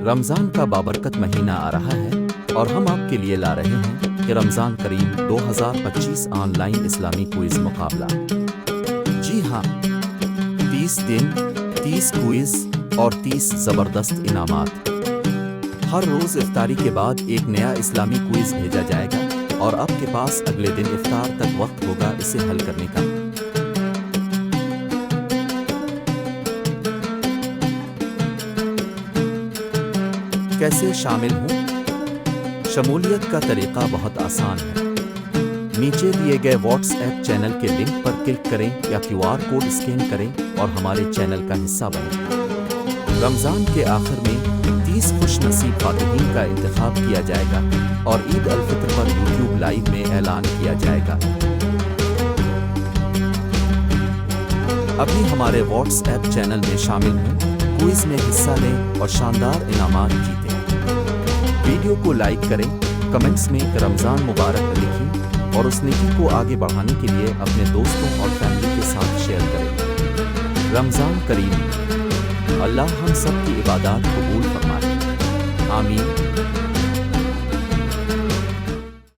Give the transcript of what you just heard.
رمضان کا بابرکت مہینہ آ رہا ہے اور ہم آپ کے لیے لا رہے ہیں کہ رمضان کریم 2025 آن لائن اسلامی کوئز مقابلہ۔ جی ہاں، 30 دن، 30 کوئز اور 30 زبردست انعامات۔ ہر روز افطاری کے بعد ایک نیا اسلامی کوئز بھیجا جائے گا اور آپ کے پاس اگلے دن افطار تک وقت ہوگا اسے حل کرنے کا۔ کیسے شامل ہوں؟ شمولیت کا طریقہ بہت آسان ہے۔ نیچے دیے گئے واٹس ایپ چینل کے لنک پر کلک کریں یا QR کوڈ اسکین کریں اور ہمارے چینل کا حصہ بنیں۔ رمضان کے آخر میں 30 خوش نصیب فاتحین کا انتخاب کیا جائے گا اور عید الفطر پر YouTube لائیو میں اعلان کیا جائے گا۔ ابھی ہمارے واٹس ایپ چینل میں شامل ہوں، کوئز میں حصہ لیں اور شاندار انعامات جیتیں۔ ویڈیو کو لائک کریں، کمنٹس میں رمضان مبارک لکھیں اور اس نیکی کو آگے بڑھانے کے لیے اپنے دوستوں اور فیملی کے ساتھ شیئر کریں۔ رمضان کریم، اللہ ہم سب کی عبادات قبول فرمائے، آمین۔